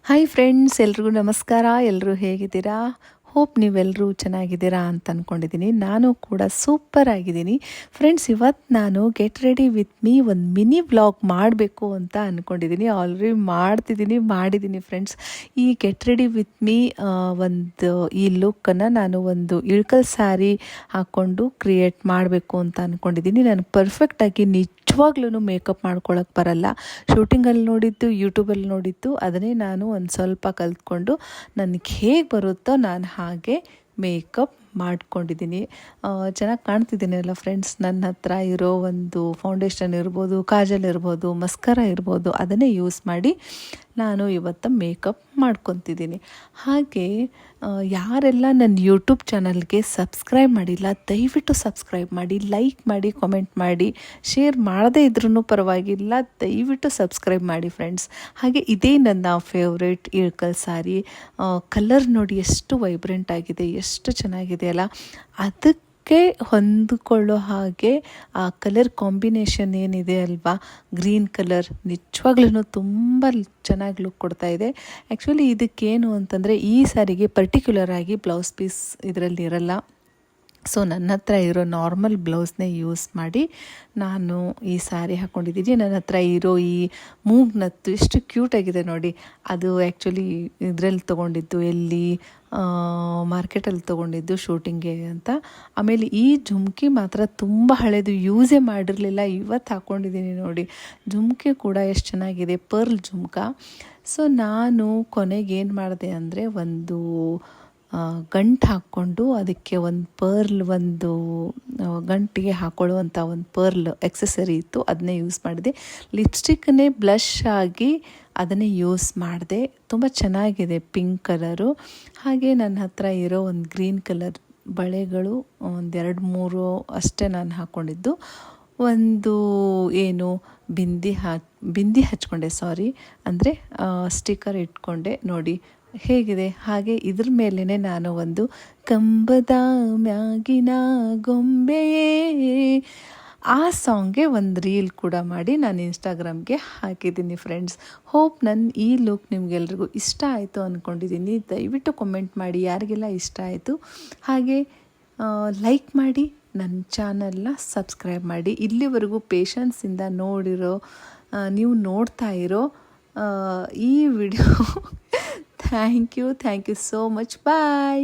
Hi friends, ಎಲ್ರಿಗೂ ನಮಸ್ಕಾರ. ಎಲ್ಲರೂ ಹೇಗಿದ್ದೀರಾ? ಹೋಪ್ ನೀವೆಲ್ಲರೂ ಚೆನ್ನಾಗಿದ್ದೀರಾ ಅಂತ ಅಂದ್ಕೊಂಡಿದ್ದೀನಿ. ನಾನು ಕೂಡ ಸೂಪರ್ ಆಗಿದ್ದೀನಿ. ಫ್ರೆಂಡ್ಸ್, ಇವತ್ತು ನಾನು ಗೆಟ್ ರೆಡಿ ವಿತ್ ಮೀ ಒಂದು ಮಿನಿ ವ್ಲಾಗ್ ಮಾಡಬೇಕು ಅಂತ ಅಂದ್ಕೊಂಡಿದ್ದೀನಿ. ಆಲ್ರೆಡಿ ಮಾಡಿದ್ದೀನಿ ಫ್ರೆಂಡ್ಸ್. ಈ ಗೆಟ್ ರೆಡಿ ವಿತ್ ಮೀ ಒಂದು ಈ ಲುಕ್ಕನ್ನು ನಾನು ಒಂದು ಇಳ್ಕಲ್ ಸ್ಯಾರಿ ಹಾಕ್ಕೊಂಡು ಕ್ರಿಯೇಟ್ ಮಾಡಬೇಕು ಅಂತ ಅಂದ್ಕೊಂಡಿದ್ದೀನಿ. ನಾನು ಪರ್ಫೆಕ್ಟಾಗಿ ನಿಜವಾಗ್ಲೂ ಮೇಕಪ್ ಮಾಡ್ಕೊಳಕ್ಕೆ ಬರಲ್ಲ. ಶೂಟಿಂಗಲ್ಲಿ ನೋಡಿದ್ದು, ಯೂಟ್ಯೂಬಲ್ಲಿ ನೋಡಿದ್ದು, ಅದನ್ನೇ ನಾನು ಒಂದು ಸ್ವಲ್ಪ ಕಲ್ತ್ಕೊಂಡು ನನಗೆ ಹೇಗೆ ಬರುತ್ತೋ ನಾನು ಹಾಗೆ ಮೇಕಪ್ ಮಾಡ್ಕೊಂಡಿದ್ದೀನಿ. ಚೆನ್ನಾಗಿ ಕಾಣ್ತಿದ್ದೀನಿ ಅಲ್ಲ ಫ್ರೆಂಡ್ಸ್. ನನ್ನ ಹತ್ರ ಇರೋ ಒಂದು ಫೌಂಡೇಶನ್ ಇರ್ಬೋದು, ಕಾಜಲ್ ಇರ್ಬೋದು, ಮಸ್ಕರ ಇರ್ಬೋದು, ಅದನ್ನೇ ಯೂಸ್ ಮಾಡಿ ನಾನು ಇವತ್ತು ಮೇಕಪ್ ಮಾಡ್ಕೊತಿದ್ದೀನಿ. ಹಾಗೆ ಯಾರೆಲ್ಲ ನನ್ನ ಯೂಟ್ಯೂಬ್ ಚಾನಲ್ಗೆ ಸಬ್ಸ್ಕ್ರೈಬ್ ಮಾಡಿಲ್ಲ, ದಯವಿಟ್ಟು ಸಬ್ಸ್ಕ್ರೈಬ್ ಮಾಡಿ, ಲೈಕ್ ಮಾಡಿ, ಕಾಮೆಂಟ್ ಮಾಡಿ, ಶೇರ್ ಮಾಡದೇ ಇದ್ರೂ ಪರವಾಗಿಲ್ಲ, ದಯವಿಟ್ಟು ಸಬ್ಸ್ಕ್ರೈಬ್ ಮಾಡಿ ಫ್ರೆಂಡ್ಸ್. ಹಾಗೆ ಇದೇ ನನ್ನ ಫೇವ್ರೇಟ್ ಇಳ್ಕಲ್ ಸಾರಿ. ಕಲರ್ ನೋಡಿ ಎಷ್ಟು ವೈಬ್ರೆಂಟ್ ಆಗಿದೆ, ಎಷ್ಟು ಚೆನ್ನಾಗಿದೆ ಅಲ್ಲ. ಅದಕ್ಕೆ ಹೊಂದಿಕೊಳ್ಳೋ ಹಾಗೆ ಆ ಕಲರ್ ಕಾಂಬಿನೇಷನ್ ಏನಿದೆ ಅಲ್ವಾ, ಗ್ರೀನ್ ಕಲರ್, ನಿಜವಾಗ್ಲೂ ತುಂಬ ಚೆನ್ನಾಗಿ ಲುಕ್ ಕೊಡ್ತಾ ಇದೆ. ಆ್ಯಕ್ಚುಲಿ ಇದಕ್ಕೇನು ಅಂತಂದರೆ, ಈ ಸಾರಿಗೆ ಪರ್ಟಿಕ್ಯುಲರ್ ಆಗಿ ಬ್ಲೌಸ್ ಪೀಸ್ ಇದರಲ್ಲಿ ಇರಲ್ಲ. ಸೊ ನನ್ನ ಹತ್ರ ಇರೋ ನಾರ್ಮಲ್ ಬ್ಲೌಸ್ನೇ ಯೂಸ್ ಮಾಡಿ ನಾನು ಈ ಸ್ಯಾರಿ ಹಾಕ್ಕೊಂಡಿದ್ದೀನಿ. ನನ್ನ ಹತ್ರ ಇರೋ ಈ ಮೂಗ್ನತ್ತು ಎಷ್ಟು ಕ್ಯೂಟಾಗಿದೆ ನೋಡಿ. ಅದು ಆ್ಯಕ್ಚುಲಿ ಇದರಲ್ಲಿ ತೊಗೊಂಡಿದ್ದು, ಎಲ್ಲಿ ಮಾರ್ಕೆಟಲ್ಲಿ ತೊಗೊಂಡಿದ್ದು ಶೂಟಿಂಗ್ಗೆ ಅಂತ. ಆಮೇಲೆ ಈ ಜುಮ್ಕಿ ಮಾತ್ರ ತುಂಬ ಹಳೆಯದು, ಯೂಸೇ ಮಾಡಿರಲಿಲ್ಲ, ಇವತ್ತು ಹಾಕ್ಕೊಂಡಿದ್ದೀನಿ ನೋಡಿ. ಜುಮ್ಕಿ ಕೂಡ ಎಷ್ಟು ಚೆನ್ನಾಗಿದೆ, ಪರ್ಲ್ ಜುಮ್ಕ. ಸೊ ನಾನು ಕೊನೆಗೆ ಏನು ಮಾಡಿದೆ ಅಂದರೆ, ಒಂದು ಗಂಟು ಹಾಕ್ಕೊಂಡು ಅದಕ್ಕೆ ಒಂದು ಪರ್ಲ್, ಒಂದು ಗಂಟಿಗೆ ಹಾಕೊಳ್ಳುವಂಥ ಒಂದು ಪರ್ಲ್ ಎಕ್ಸೆಸರಿ ಇತ್ತು, ಅದನ್ನೇ ಯೂಸ್ ಮಾಡಿದೆ. ಲಿಪ್ಸ್ಟಿಕ್ಕನ್ನೇ ಬ್ಲಷ್ ಆಗಿ ಅದನ್ನೇ ಯೂಸ್ ಮಾಡಿದೆ. ತುಂಬ ಚೆನ್ನಾಗಿದೆ, ಪಿಂಕ್ ಕಲರು. ಹಾಗೆ ನನ್ನ ಹತ್ರ ಇರೋ ಒಂದು ಗ್ರೀನ್ ಕಲರ್ ಬಳೆಗಳು ಒಂದು 2-3 ಅಷ್ಟೇ ನಾನು ಹಾಕ್ಕೊಂಡಿದ್ದು. ಒಂದು ಏನು ಬಿಂದಿ ಹಚ್ಕೊಂಡೆ, ಅಂದರೆ ಸ್ಟಿಕ್ಕರ್ ಇಟ್ಕೊಂಡೆ ನೋಡಿ ಹೇಗಿದೆ. ಹಾಗೆ ಇದ್ರ ಮೇಲೇ ನಾನು ಒಂದು ಕಂಬದ ಮ್ಯಾಗಿನ ಗೊಂಬೆಯೇ ಆ ಸಾಂಗ್ಗೆ ಒಂದು ರೀಲ್ ಕೂಡ ಮಾಡಿ ನಾನು ಇನ್ಸ್ಟಾಗ್ರಾಮ್ಗೆ ಹಾಕಿದ್ದೀನಿ ಫ್ರೆಂಡ್ಸ್. ಹೋಪ್ ನನ್ನ ಈ ಲುಕ್ ನಿಮಗೆಲ್ರಿಗೂ ಇಷ್ಟ ಆಯಿತು ಅಂದ್ಕೊಂಡಿದ್ದೀನಿ. ದಯವಿಟ್ಟು ಕಮೆಂಟ್ ಮಾಡಿ ಯಾರಿಗೆಲ್ಲ ಇಷ್ಟ ಆಯಿತು. ಹಾಗೆ ಲೈಕ್ ಮಾಡಿ, ನನ್ನ ಚಾನಲ್ನ ಸಬ್ಸ್ಕ್ರೈಬ್ ಮಾಡಿ. ಇಲ್ಲಿವರೆಗೂ ಪೇಷನ್ಸಿಂದ ನೀವು ನೋಡ್ತಾ ಇರೋ ಈ video thank you so much. Bye.